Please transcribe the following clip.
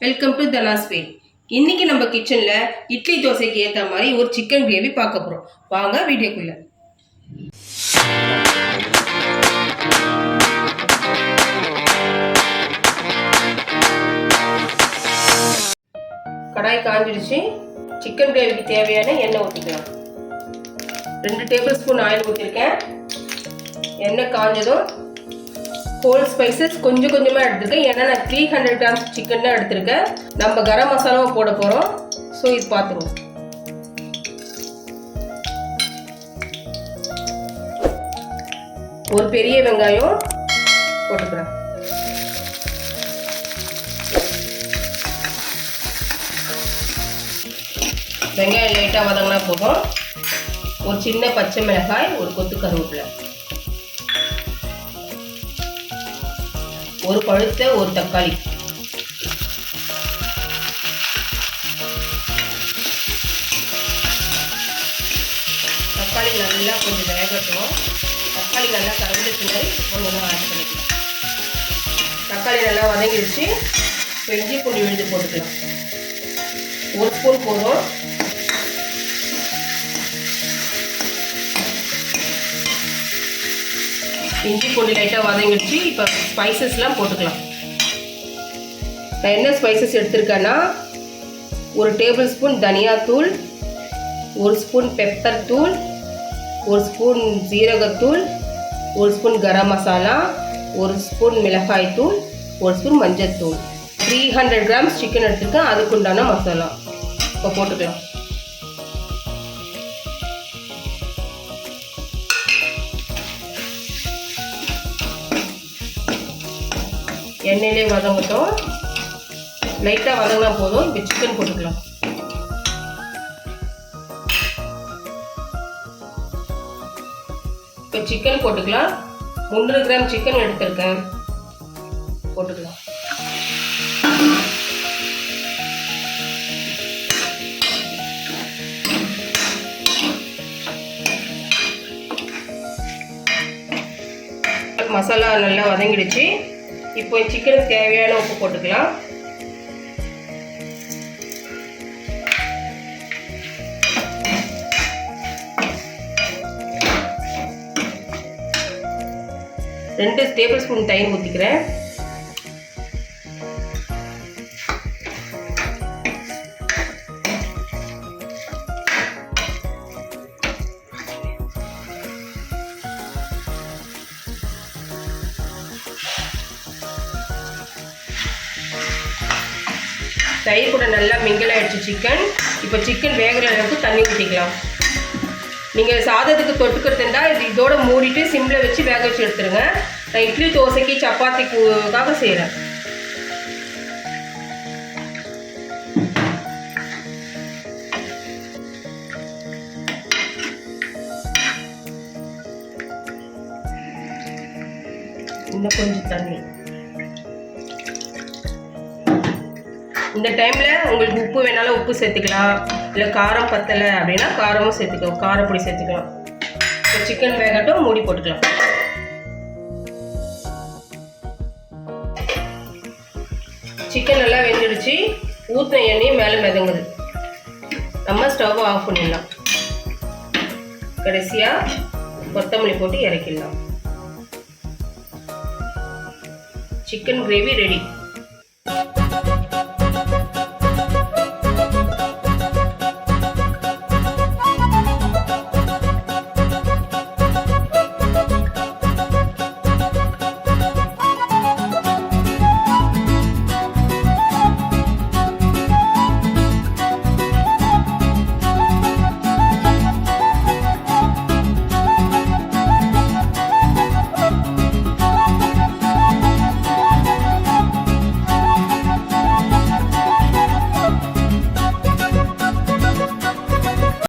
Welcome to தனாஸ் wheel. இன்னைக்கு நம்ம கிச்சன்ல இட்லி தோசைக்கு ஏற்ற மாதிரி ஒரு சிக்கன் கிரேவி பார்க்க போறோம். வாங்க வீடியோக்குள்ள. கடாய் காஞ்சிடுச்சு. சிக்கன் கிரேவிக்கு தேவையான எண்ணெய் ஊற்றிக்கலாம். 2 டேபிள் ஸ்பூன் ஆயில் ஊற்றிருக்கேன். எண்ணெய் காஞ்சதும் ஹோல் ஸ்பைசஸ் கொஞ்சம் கொஞ்சமாக எடுத்துருக்கேன். ஏன்னா நான் 300 கிராம்ஸ் சிக்கன் தான் எடுத்திருக்கேன். நம்ம கரம் மசாலாவை போட போகிறோம். ஸோ இது பார்த்துருவோம். ஒரு பெரிய வெங்காயம் போட்டுக்கிறேன். வெங்காயம் லைட்டாக வதங்கினா போதும். ஒரு சின்ன பச்சை மிளகாய், ஒரு கொத்து கருவேப்பிலை, ஒரு பழுத்த ஒரு தக்காளி, தக்காளி நல்லா கொஞ்சம் வேகட்டும். தக்காளி நல்லா கலந்து பின்னாடி கொஞ்சம் ஆட் பண்ணிக்கலாம். தக்காளி நல்லா வதங்கிடுச்சு. இஞ்சி பூண்டு விழுது போட்டுக்கலாம். 1 ஸ்பூன் போதும். இஞ்சி பூண்டு லைட்டாக வதங்கிடுச்சு. இப்போ ஸ்பைசஸ்லாம் போட்டுக்கலாம். நான் என்ன ஸ்பைசஸ் எடுத்திருக்கேன்னா, 1 டேபிள் ஸ்பூன் தனியாத்தூள், 1 ஸ்பூன் பெப்பர் தூள், 1 ஸ்பூன் ஜீரகத்தூள், 1 ஸ்பூன் கரம் மசாலா, 1 ஸ்பூன் மிளகாய் தூள், 1 ஸ்பூன் மஞ்சள் தூள். 300 கிராம்ஸ் சிக்கன் எடுத்துருக்கேன். அதுக்குண்டான மசாலா இப்போ போட்டுக்கலாம். எண்ணெயிலே வதங்கட்டும். லைட்டாக வதங்கினா போதும். இப்போ சிக்கன் போட்டுக்கலாம். இப்போ சிக்கன் போட்டுக்கலாம். 300 கிராம் சிக்கன் எடுத்திருக்கேன். போட்டுக்கலாம். மசாலா நல்லா வதங்கிடுச்சு. இப்போ சிக்கனுக்கு தேவையான உப்பு போட்டுக்கலாம். ரெண்டு டேபிள் ஸ்பூன் தயிர் ஊற்றிக்கிறேன். தயிர் கூட நல்லா மிங்கிள் ஆகிடுச்சு சிக்கன். இப்போ சிக்கன் வேகிற அளவுக்கு தண்ணி ஊற்றிக்கலாம். நீங்கள் சாதத்துக்கு தொட்டுக்கிறது இருந்தால் இதோட மூடிட்டு சிம்மில் வச்சு வேக வச்சு எடுத்துருங்க. நான் இட்லி தோசைக்கு சப்பாத்திக்காக செய்கிறேன். இன்னும் கொஞ்சம் தண்ணி. இந்த டைமில் உங்களுக்கு உப்பு வேணாலும் உப்பு சேர்த்துக்கலாம். இல்லை காரம் பத்தலை அப்படின்னா காரமும் சேர்த்துக்கலாம். காரப்பொடி சேர்த்துக்கலாம். இப்போ சிக்கன் வேகட்டும். மூடி போட்டுக்கலாம். சிக்கன் நல்லா வெந்துடுச்சு. ஊற்றின எண்ணெயும் மேலே மிதங்குது. நம்ம ஸ்டவ் ஆஃப் பண்ணிடலாம். கடைசியாக கொத்தமல்லி போட்டு இறக்கிடலாம். Chicken gravy ready.